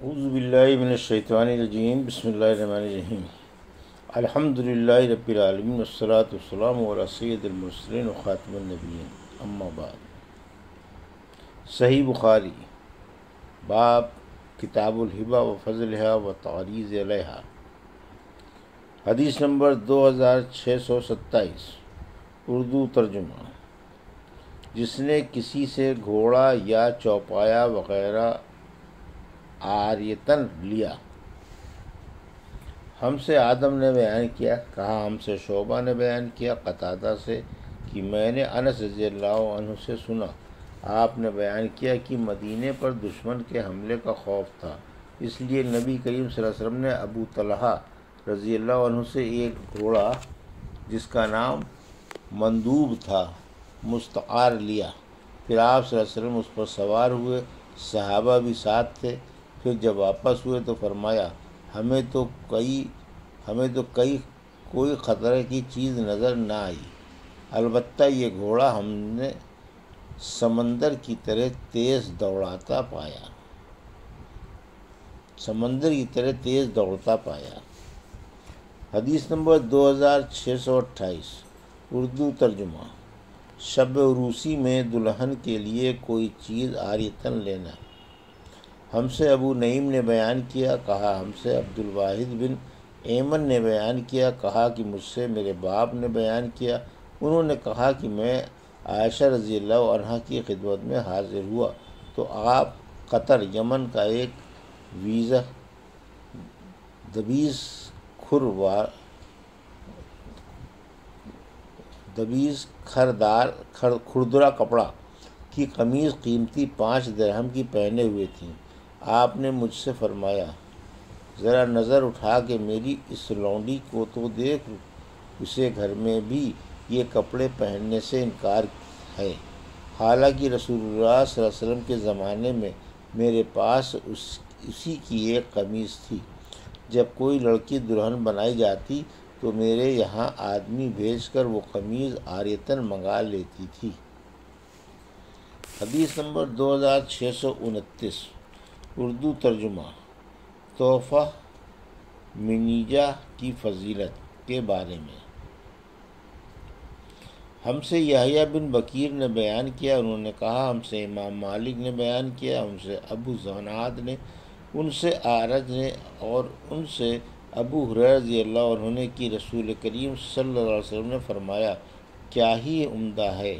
اعوذ باللہ من الشیطان الرجیم بسم اللہ الرحمن الرحیم الحمد للہ رب العالمین والصلاة والسلام علی سید المرسلین وخاتم النبیین اما بعد۔ صحیح بخاری باب کتاب الہبہ و فضلہا و تعریض علیہا، حدیث نمبر 2627، اردو ترجمہ۔ جس نے کسی سے گھوڑا یا چوپایا وغیرہ عاریتاً لیا۔ ہم سے آدم نے بیان کیا، کہا ہم سے شعبہ نے بیان کیا قتادہ سے کہ میں نے انس رضی اللہ عنہ سے سنا، آپ نے بیان کیا کہ مدینے پر دشمن کے حملے کا خوف تھا، اس لیے نبی کریم صلی اللہ علیہ وسلم نے ابو طلحہ رضی اللہ عنہ سے ایک گھوڑا جس کا نام مندوب تھا مستعار لیا۔ پھر آپ صلی اللہ علیہ وسلم اس پر سوار ہوئے، صحابہ بھی ساتھ تھے۔ پھر جب واپس ہوئے تو فرمایا، ہمیں تو کوئی خطرے کی چیز نظر نہ آئی، البتہ یہ گھوڑا ہم نے سمندر کی طرح تیز دوڑتا پایا۔ حدیث نمبر 2628، اردو ترجمہ۔ شب عروسی میں دلہن کے لیے کوئی چیز عاریتاً لینا۔ ہم سے ابو نعیم نے بیان کیا، کہا ہم سے عبد الواحد بن ایمن نے بیان کیا، کہا کہ مجھ سے میرے باپ نے بیان کیا، انہوں نے کہا کہ میں عائشہ رضی اللہ عنہا کی خدمت میں حاضر ہوا تو آپ قطر یمن کا ایک دبیز کھردرا کپڑا کی قمیض قیمتی 5 درہم کی پہنے ہوئے تھیں۔ آپ نے مجھ سے فرمایا، ذرا نظر اٹھا کے میری اس لونڈی کو تو دیکھ، اسے گھر میں بھی یہ کپڑے پہننے سے انکار ہے، حالانکہ رسول اللہ صلی اللہ علیہ وسلم کے زمانے میں میرے پاس اسی کی ایک قمیض تھی۔ جب کوئی لڑکی دلہن بنائی جاتی تو میرے یہاں آدمی بھیج کر وہ قمیض عاریتاً منگا لیتی تھی۔ حدیث نمبر 2629، اردو ترجمہ۔ تحفہ منیجہ کی فضیلت کے بارے میں۔ ہم سے یحییٰ بن بکیر نے بیان کیا، انہوں نے کہا ہم سے امام مالک نے بیان کیا، ہم سے ابو زناد نے، ان سے اعرج نے، اور ان سے ابو ہریرہ رضی اللہ عنہ نے کہ رسول کریم صلی اللہ علیہ وسلم نے فرمایا، کیا ہی عمدہ ہے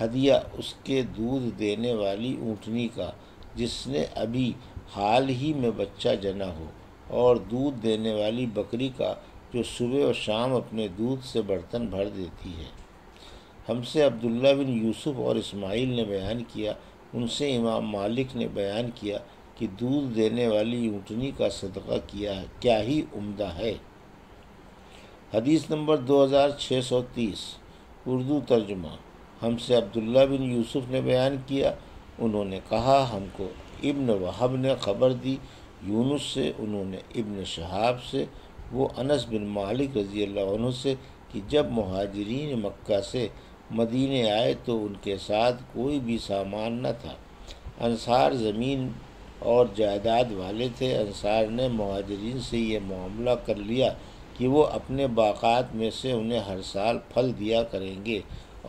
ہدیہ اس کے دودھ دینے والی اونٹنی کا جس نے ابھی حال ہی میں بچہ جنا ہو، اور دودھ دینے والی بکری کا جو صبح و شام اپنے دودھ سے برتن بھر دیتی ہے۔ ہم سے عبداللہ بن یوسف اور اسماعیل نے بیان کیا، ان سے امام مالک نے بیان کیا کہ دودھ دینے والی اونٹنی کا صدقہ کیا ہی عمدہ ہے۔ حدیث نمبر 2630، اردو ترجمہ۔ ہم سے عبداللہ بن یوسف نے بیان کیا، انہوں نے کہا ہم کو ابن وہب نے خبر دی یونس سے، انہوں نے ابن شہاب سے، وہ انس بن مالک رضی اللہ عنہ سے کہ جب مہاجرین مکہ سے مدینے آئے تو ان کے ساتھ کوئی بھی سامان نہ تھا، انصار زمین اور جائیداد والے تھے۔ انصار نے مہاجرین سے یہ معاملہ کر لیا کہ وہ اپنے باغات میں سے انہیں ہر سال پھل دیا کریں گے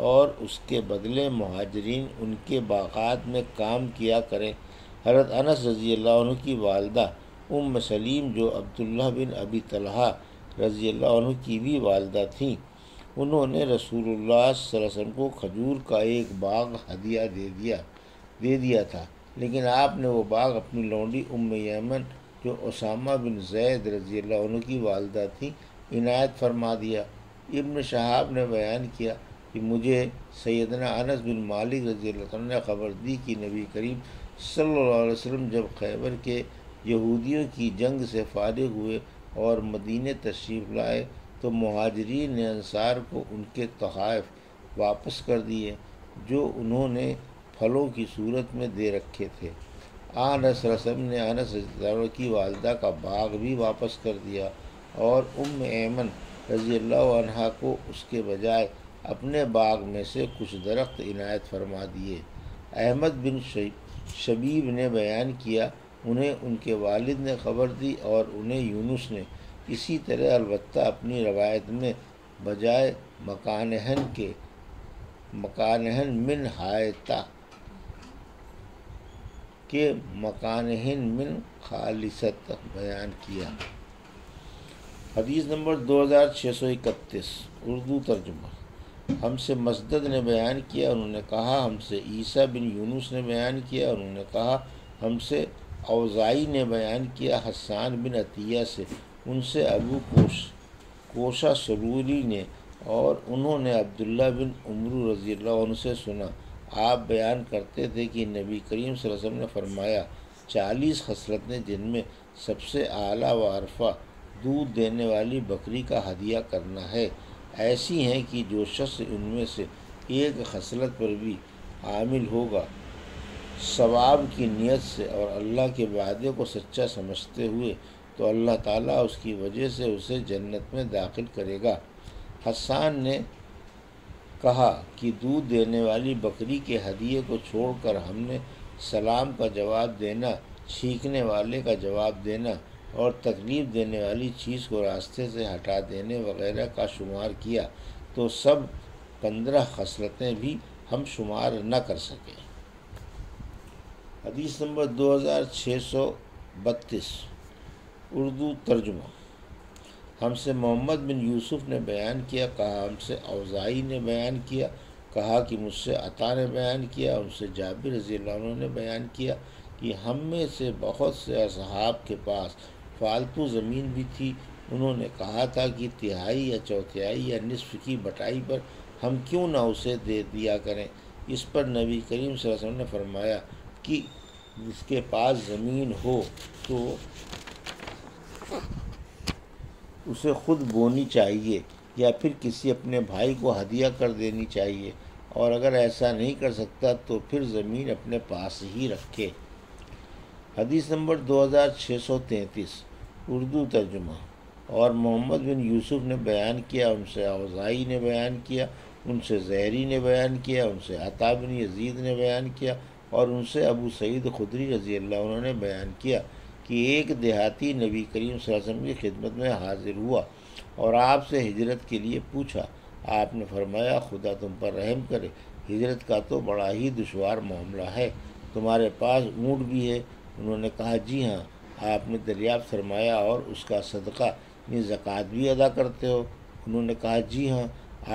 اور اس کے بدلے مہاجرین ان کے باغات میں کام کیا کریں۔ حضرت انس رضی اللہ عنہ کی والدہ ام سلیم جو عبداللہ بن ابی طلحہ رضی اللہ عنہ کی بھی والدہ تھیں، انہوں نے رسول اللہ صلی اللہ علیہ وسلم کو کھجور کا ایک باغ ہدیہ دے دیا تھا، لیکن آپ نے وہ باغ اپنی لونڈی ام یمن جو اسامہ بن زید رضی اللہ عنہ کی والدہ تھیں عنایت فرما دیا۔ ابن شہاب نے بیان کیا کہ مجھے سیدنا انس بن مالک رضی اللہ عنہ نے خبر دی کہ نبی کریم صلی اللہ علیہ وسلم جب خیبر کے یہودیوں کی جنگ سے فارغ ہوئے اور مدینے تشریف لائے تو مہاجرین نے انصار کو ان کے تحائف واپس کر دیے جو انہوں نے پھلوں کی صورت میں دے رکھے تھے۔ آن صلی اللہ علیہ وسلم نے انس رضی اللہ عنہ کی والدہ کا باغ بھی واپس کر دیا اور ام ایمن رضی اللہ عنہا کو اس کے بجائے اپنے باغ میں سے کچھ درخت عنایت فرما دیے۔ احمد بن شبیب نے بیان کیا، انہیں ان کے والد نے خبر دی اور انہیں یونس نے اسی طرح، البتہ اپنی روایت میں بجائے مکانہن من حایتہ کے مکانہن من خالصت بیان کیا۔ حدیث نمبر 2631 اردو ترجمہ۔ ہم سے مسدد نے بیان کیا، انہوں نے کہا ہم سے عیسیٰ بن یونس نے بیان کیا، انہوں نے کہا ہم سے اوزائی نے بیان کیا حسان بن عطیہ سے، ان سے ابو کوشہ سروری نے، اور انہوں نے عبداللہ بن عمرو رضی اللہ عنہ سے سنا۔ آپ بیان کرتے تھے کہ نبی کریم صلی اللہ علیہ وسلم نے فرمایا 40 خصلتیں جن میں سب سے اعلیٰ و ارفع دودھ دینے والی بکری کا ہدیہ کرنا ہے، ایسی ہیں کہ جو شخص ان میں سے ایک خصلت پر بھی عامل ہوگا ثواب کی نیت سے اور اللہ کے وعدے کو سچا سمجھتے ہوئے، تو اللہ تعالیٰ اس کی وجہ سے اسے جنت میں داخل کرے گا۔ حسان نے کہا کہ دودھ دینے والی بکری کے ہدیے کو چھوڑ کر ہم نے سلام کا جواب دینا، چھینکنے والے کا جواب دینا اور تکلیف دینے والی چیز کو راستے سے ہٹا دینے وغیرہ کا شمار کیا تو سب 15 خصلتیں بھی ہم شمار نہ کر سکے۔ حدیث نمبر 2632 اردو ترجمہ۔ ہم سے محمد بن یوسف نے بیان کیا، کہا ہم سے اوزائی نے بیان کیا، کہا کہ مجھ سے عطا نے بیان کیا، ان سے جابر رضی اللہ عنہ نے بیان کیا کہ ہم میں سے بہت سے اصحاب کے پاس فالتو زمین بھی تھی، انہوں نے کہا تھا کہ تہائی یا چوتھائی یا نصف کی بٹائی پر ہم کیوں نہ اسے دے دیا کریں۔ اس پر نبی کریم صلی اللہ علیہ وسلم نے فرمایا کہ جس کے پاس زمین ہو تو اسے خود بونی چاہیے یا پھر کسی اپنے بھائی کو ہدیہ کر دینی چاہیے، اور اگر ایسا نہیں کر سکتا تو پھر زمین اپنے پاس ہی رکھے۔ حدیث نمبر 2633 اردو ترجمہ۔ اور محمد بن یوسف نے بیان کیا، ان سے اوزائی نے بیان کیا، ان سے زہری نے بیان کیا، ان سے عطا بن یزید نے بیان کیا، اور ان سے ابو سعید خدری رضی اللہ عنہ نے بیان کیا کہ ایک دیہاتی نبی کریم صلی اللہ علیہ وسلم کی خدمت میں حاضر ہوا اور آپ سے ہجرت کے لیے پوچھا۔ آپ نے فرمایا خدا تم پر رحم کرے، ہجرت کا تو بڑا ہی دشوار معاملہ ہے، تمہارے پاس اونٹ بھی ہے؟ انہوں نے کہا جی ہاں۔ آپ نے دریافت فرمایا اور اس کا صدقہ یعنی زکوٰۃ بھی ادا کرتے ہو؟ انہوں نے کہا جی ہاں۔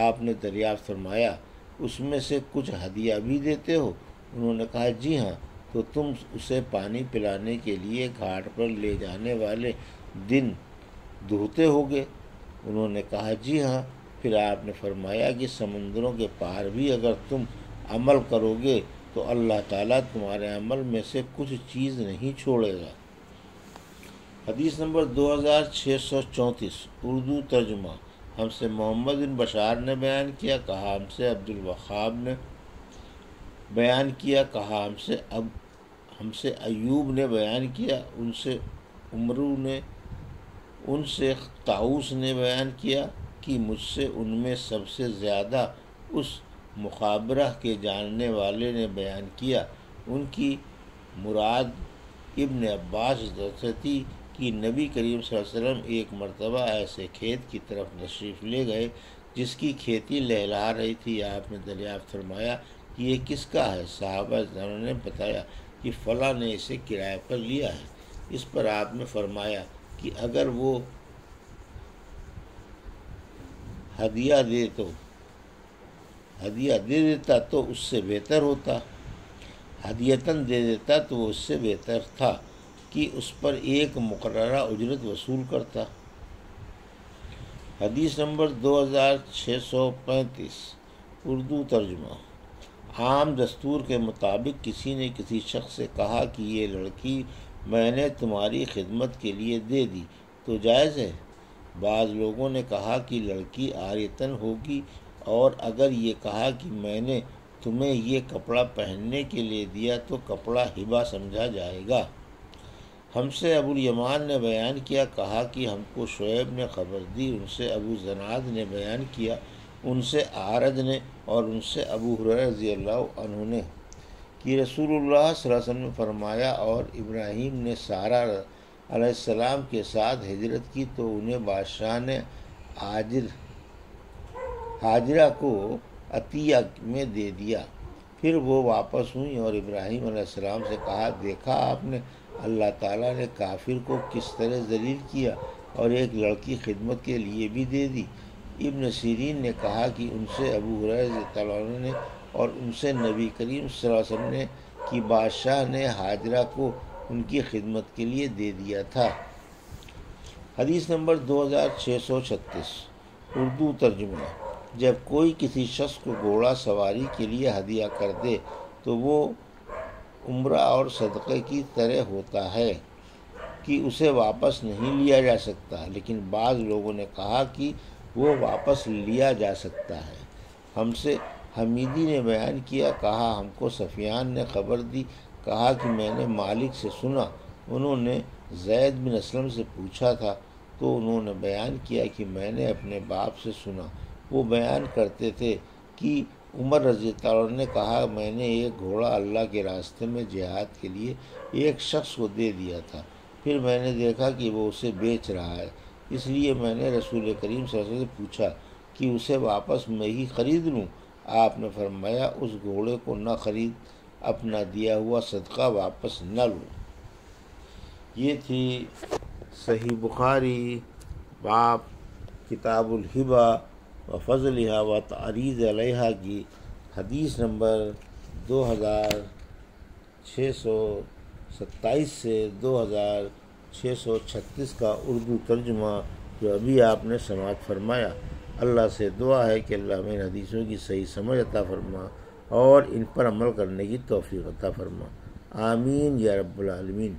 آپ نے دریافت فرمایا اس میں سے کچھ ہدیہ بھی دیتے ہو؟ انہوں نے کہا جی ہاں۔ تو تم اسے پانی پلانے کے لیے گھاٹ پر لے جانے والے دن دھوتے ہوگے؟ انہوں نے کہا جی ہاں۔ پھر آپ نے فرمایا کہ سمندروں کے پار بھی اگر تم عمل کرو گے تو اللہ تعالیٰ تمہارے عمل میں سے کچھ چیز نہیں چھوڑے گا۔ حدیث نمبر 2634 اردو ترجمہ۔ ہم سے محمد بن بشار نے بیان کیا، کہا ہم سے عبد الوہاب نے بیان کیا، کہا ہم سے ایوب نے بیان کیا، ان سے عمرو نے، ان سے طاؤس نے بیان کیا کہ مجھ سے ان میں سب سے زیادہ اس مخابرہ کے جاننے والے نے بیان کیا۔ ان کی مراد ابن عباس سے تھی کہ نبی کریم صلی اللہ علیہ وسلم ایک مرتبہ ایسے کھیت کی طرف تشریف لے گئے جس کی کھیتی لہلہا رہی تھی۔ آپ نے دریافت فرمایا کہ یہ کس کا ہے؟ صحابہ انہوں نے بتایا کہ فلاں نے اسے کرائے پر لیا ہے۔ اس پر آپ نے فرمایا کہ اگر وہ ہدیہ دے دیتا تو اس سے بہتر ہوتا، ہدیتاً دے دیتا تو وہ اس سے بہتر تھا کہ اس پر ایک مقررہ اجرت وصول کرتا۔ حدیث نمبر 2635 اردو ترجمہ۔ عام دستور کے مطابق کسی نے کسی شخص سے کہا کہ یہ لڑکی میں نے تمہاری خدمت کے لیے دے دی تو جائز ہے؟ بعض لوگوں نے کہا کہ لڑکی عاریتاً ہوگی، اور اگر یہ کہا کہ میں نے تمہیں یہ کپڑا پہننے کے لیے دیا تو کپڑا ہبہ سمجھا جائے گا۔ ہم سے ابو الیمان نے بیان کیا، کہا کہ ہم کو شعیب نے خبر دی، ان سے ابو زناد نے بیان کیا، ان سے اعرج نے، اور ان سے ابو ہریرہ رضی اللہ عنہ نے کہ رسول اللہ صلی اللہ علیہ وسلم نے فرمایا، اور ابراہیم نے سارہ علیہ السلام کے ساتھ ہجرت کی تو انہیں بادشاہ نے ہاجرہ کو عطیہ میں دے دیا۔ پھر وہ واپس ہوئیں اور ابراہیم علیہ السلام سے کہا، دیکھا آپ نے اللہ تعالیٰ نے کافر کو کس طرح ذلیل کیا اور ایک لڑکی خدمت کے لیے بھی دے دی۔ ابن سیرین نے کہا کہ ان سے ابو ہریرہ رضی اللہ عنہ نے اور ان سے نبی کریم صلی اللہ علیہ وسلم نے کہ بادشاہ نے ہاجرہ کو ان کی خدمت کے لیے دے دیا تھا۔ حدیث نمبر 2636 اردو ترجمہ۔ جب کوئی کسی شخص کو گھوڑا سواری کے لیے ہدیہ کر دے تو وہ عمرہ اور صدقے کی طرح ہوتا ہے کہ اسے واپس نہیں لیا جا سکتا، لیکن بعض لوگوں نے کہا کہ وہ واپس لیا جا سکتا ہے۔ ہم سے حمیدی نے بیان کیا، کہا ہم کو سفیان نے خبر دی، کہا کہ میں نے مالک سے سنا، انہوں نے زید بن اسلم سے پوچھا تھا تو انہوں نے بیان کیا کہ میں نے اپنے باپ سے سنا، وہ بیان کرتے تھے کہ عمر رضی اللہ عنہ نے کہا، میں نے ایک گھوڑا اللہ کے راستے میں جہاد کے لیے ایک شخص کو دے دیا تھا، پھر میں نے دیکھا کہ وہ اسے بیچ رہا ہے، اس لیے میں نے رسول کریم صلی اللہ علیہ وسلم سے پوچھا کہ اسے واپس میں ہی خرید لوں۔ آپ نے فرمایا، اس گھوڑے کو نہ خرید، اپنا دیا ہوا صدقہ واپس نہ لو۔ یہ تھی صحیح بخاری باب کتاب الہبہ و فضلها و تعریض علیہا کی حدیث نمبر 2627 سے 2636 کا اردو ترجمہ جو ابھی آپ نے سماعت فرمایا۔ اللہ سے دعا ہے کہ اللہ ہمیں حدیثوں کی صحیح سمجھ عطا فرما اور ان پر عمل کرنے کی توفیق عطا فرما۔ آمین یا رب العالمین۔